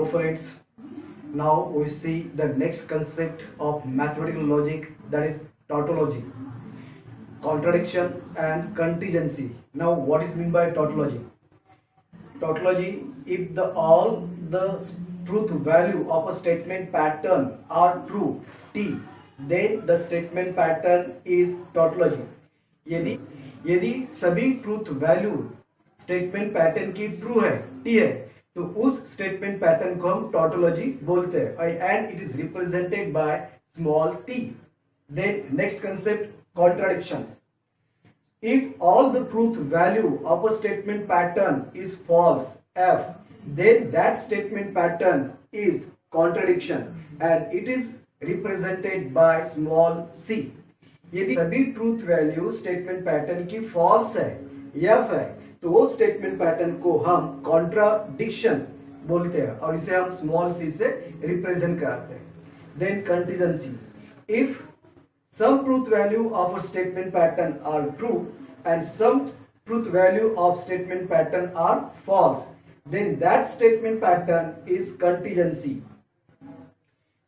Hello friends, now we see the next concept of mathematical logic, that is tautology, contradiction and contingency. Now what is meant by tautology? Tautology, if all the truth value of a statement pattern are true T, then the statement pattern is tautology. यदि यदि सभी truth value statement pattern की true है T है, तो उस statement pattern को हम टॉटोलॉजी बोलते हैं and it is represented by small T. Then next concept, contradiction. If all the truth value of a statement pattern is false f, then that statement pattern is contradiction and it is represented by small c. यदि सभी truth value statement pattern की false है F है, तो वो statement pattern को हम contradiction बोलते हैं और इसे हम स्मॉल सी से रिप्रेजेंट कराते हैं. Then contingency. If some truth value of a statement pattern are true and some truth value of statement pattern are false, then that statement pattern is contingency.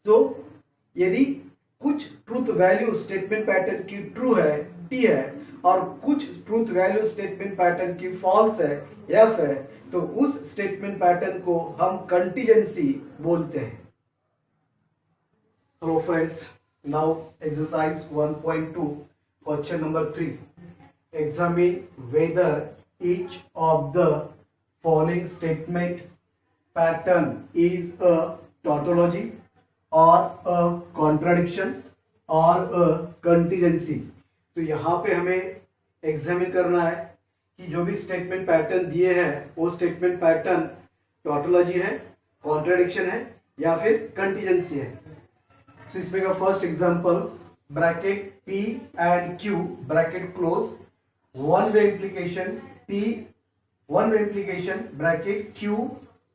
So यदि कुछ truth value statement pattern की true है T है और कुछ truth value statement pattern की false है F है, तो उस स्टेटमेंट पैटर्न को हम कंटीजेंसी बोलते हैं. Hello friends, now exercise 1.2 question number 3. Examine whether each of the following statement pattern is a tautology or a contradiction or a contingency. तो यहाँ पे हमें एग्जामिन करना है कि जो भी स्टेटमेंट पैटर्न दिए हैं वो स्टेटमेंट पैटर्न टॉटोलॉजी है, कॉन्ट्राडिक्शन है या फिर कंटीजेंसी है. So इसमें का first example, bracket P and Q bracket close, one way implication P, one way implication bracket Q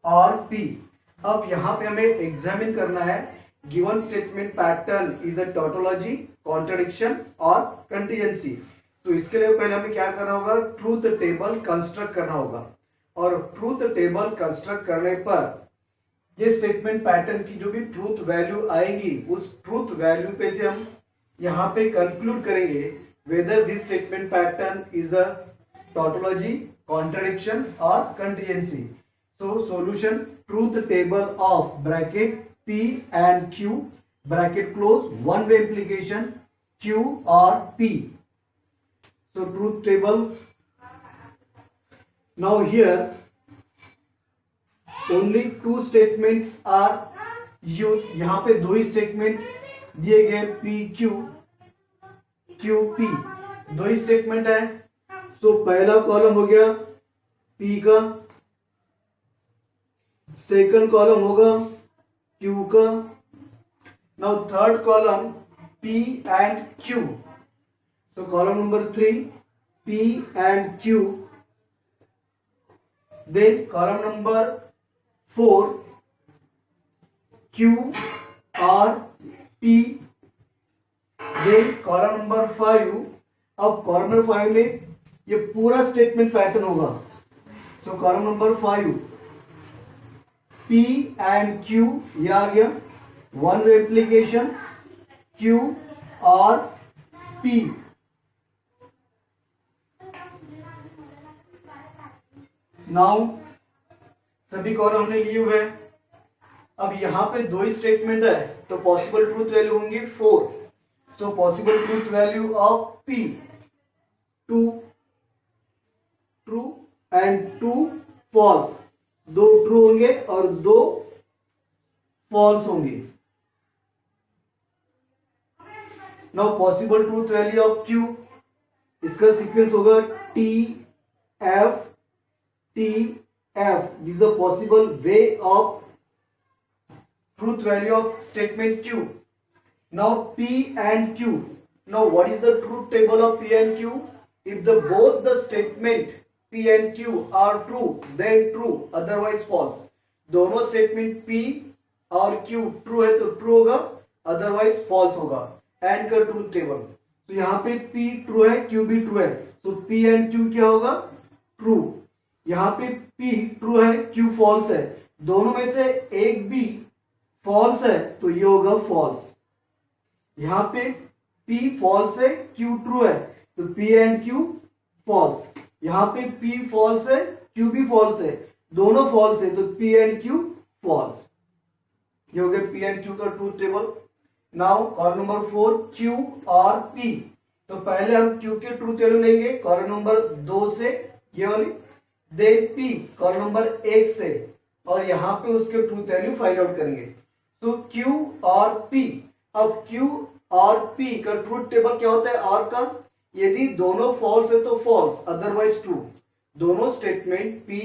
और P. अब यहाँ पे हमें एग्जामिन करना है given statement pattern is a tautology, contradiction और कंटीजेंसी. तो इसके लिए पहले हमें क्या करना होगा, ट्रूथ टेबल कंस्ट्रक्ट करना होगा और ट्रूथ टेबल कंस्ट्रक्ट करने पर ये स्टेटमेंट पैटर्न की जो भी ट्रूथ वैल्यू आएगी उस ट्रूथ वैल्यू पे से हम यहाँ पे कंक्लूड करेंगे whether this statement pattern is a tautology, contradiction और contingency. So solution, truth table of bracket P and Q bracket close, one way implication Q और P. So truth table. Now here only two statements are used. यहाँ पे दो ही statement दिए गए PQ, QP, दो ही statement है. तो पहला कॉलम हो गया P का, सेकंड कॉलम होगा Q का. Now third column P and Q. तो column number 3 P and Q. Then column number 4 Q और P. Then column number 5. अब कॉलम नंबर 5 में ये पूरा स्टेटमेंट पैटर्न होगा. सो column number 5 P and Q, ये आ गया वन वे इम्प्लीकेशन Q और P. नाउ सभी कॉलम हमने लिए हुए हैं. अब यहाँ पे दो ही स्टेटमेंट है तो पॉसिबल ट्रूथ वैल्यू होंगी 4. So possible truth value of P 2 true and 2 false. दो ट्रू होंगे और दो फॉल्स होंगे. Now possible truth value of Q, इसका सीक्वेंस होगा T F T F. This is a possible way of truth value of statement Q. Now P and Q. Now what is the truth table of P and Q? If both the statement P and Q are true, then true, otherwise false. दोनों statement P और Q true है तो true होगा, otherwise false होगा. And का truth table. तो यहाँ पे P true है, Q भी true है. So P and Q क्या होगा, true. यहाँ पे P ट्रू है, Q फॉल्स है. दोनों में से एक भी फॉल्स है तो ये होगा फॉल्स। यहां पे P फॉल्स है, Q ट्रू है, तो P एंड Q फॉल्स। यहां पे P फॉल्स है, Q भी फॉल्स है, दोनों फॉल्स है, तो P एंड Q फॉल्स। ये हो गया P एंड Q का truth table. Now column number 4 Q और P। तो पहले हम Q के ट्रूथ टेबल लेंगे कॉलम नंबर 2 से, ये वाली, देन P कॉलम नंबर 1 से, और यहां पे उसके ट्रूथ वैल्यू फाइंड आउट करेंगे। तो Q और P, अब Q और P का ट्रूथ टेबल क्या होता है और का, यदि दोनों फॉल्स है तो फॉल्स, अदरवाइज ट्रू। दोनों स्टेटमेंट P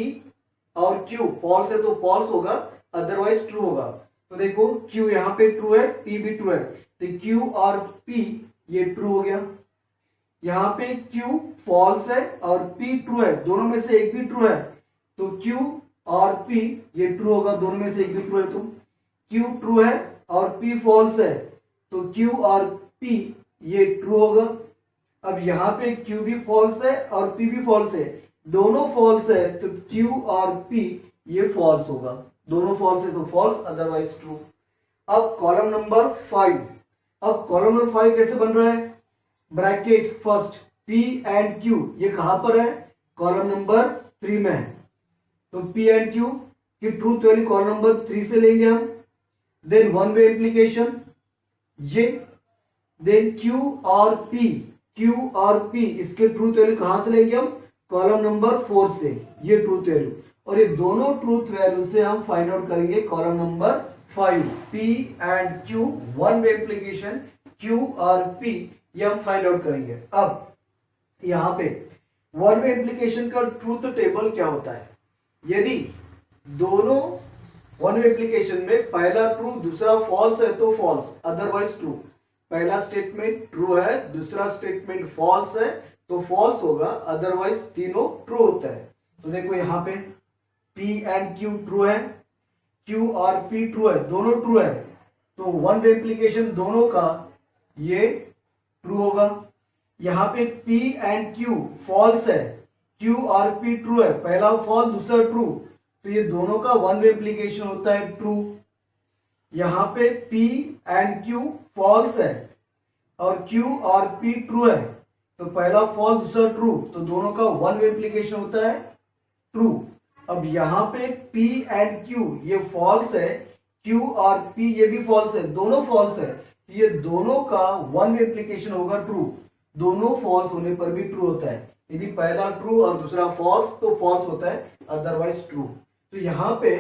और Q फॉल्स है तो फॉल्स होगा, अदरवाइज ट्रू होगा। तो देखो Q यहाँ पे ट्रू है, P भी ट्रू है, तो Q और P ये ट्रू हो गया। यहाँ पे Q फॉल्स है और P ट्रू है, दोनों में से एक भी ट्रू है, तो Q और P ये ट्रू होगा, दोनों में से एक भी ट्रू है। तो Q ट्रू है और P फॉल्स है, तो Q और P ये ट्रू होगा। अब यहाँ पे Q भी फॉल्स है और P भी फॉल्स है, दोनों फॉल्स है, तो Q और P ये फॉल्स होगा, दोनों फॉल्स है तो फॉल्स, अदरवाइज ट्रू। अब कॉलम नंबर 5, अब कॉलम नंबर 5 कैसे बन रहा है, bracket first P and Q ये कहां पर है, कॉलम नंबर 3 में है, तो P एंड Q की ट्रूथ वैल्यू कॉलम नंबर 3 से लेंगे हम। देन वन वे इम्प्लीकेशन ये, देन Q और P इसके ट्रूथ वैल्यू कहां से लेंगे हम, कॉलम नंबर 4 से, ये ट्रूथ वैल्यू, और ये दोनों ट्रूथ वैल्यू से हम फाइंड आउट करेंगे column number 5 P and Q, one way implication Q और P ये हम फाइंड आउट करेंगे। अब यहां पे वन वे इम्प्लीकेशन का ट्रूथ टेबल क्या होता है, यदि दोनों वन वे इम्प्लीकेशन में पहला ट्रू दूसरा फॉल्स है तो फॉल्स, अदरवाइज ट्रू। पहला स्टेटमेंट ट्रू है, दूसरा स्टेटमेंट फॉल्स है तो फॉल्स होगा, अदरवाइज तीनों ट्रू होता है। तो देखो यहाँ पे P एंड Q ट्रू है, Q और P ट्रू है, दोनों ट्रू है, तो वन वे इम्प्लीकेशन दोनों का ये ट्रू होगा। यहाँ पे P एंड Q फॉल्स है, Q और P ट्रू है, पहला फॉल्स दूसरा ट्रू, तो ये दोनों का वन वे इम्प्लीकेशन होता है ट्रू। यहाँ पे P एंड Q फॉल्स है और Q और P ट्रू है, तो पहला फॉल्स दूसरा ट्रू, तो दोनों का वन वे इम्प्लीकेशन होता है ट्रू। अब यहाँ पे P एंड Q ये फॉल्स है, Q और P ये भी फॉल्स है, दोनों फॉल्स है, ये दोनों का वन वे इम्प्लीकेशन होगा ट्रू। दोनों फॉल्स होने पर भी ट्रू होता है, यदि पहला ट्रू और दूसरा फॉल्स तो फॉल्स होता है, अदरवाइज ट्रू। तो यहाँ पे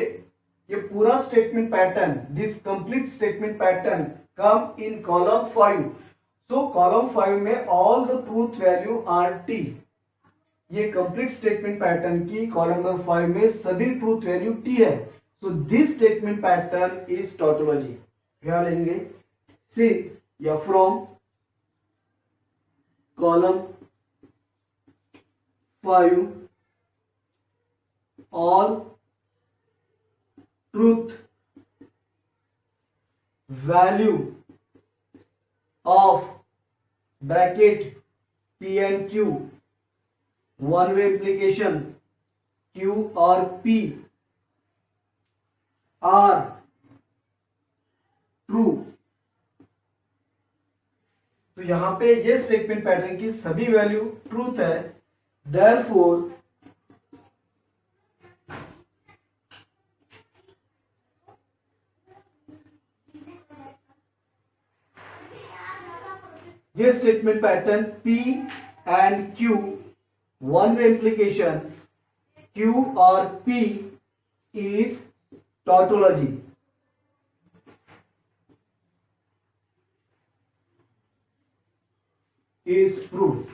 ये पूरा statement pattern, this complete statement pattern come in column 5। तो कॉलम 5 में all the truth value are T। ये कंप्लीट स्टेटमेंट पैटर्न की कॉलम नंबर 5 में सभी ट्रूथ वैल्यू T है। So this statement pattern is tautology. क्या लेंगे, से या from column 5 all truth value of bracket P and Q, one way implication Q और P आर ट्रू। तो यहां पे ये स्टेटमेंट पैटर्न की सभी वैल्यू ट्रूथ है, देयरफॉर ये statement pattern P and Q, one way implication Q और P is tautology. is proved।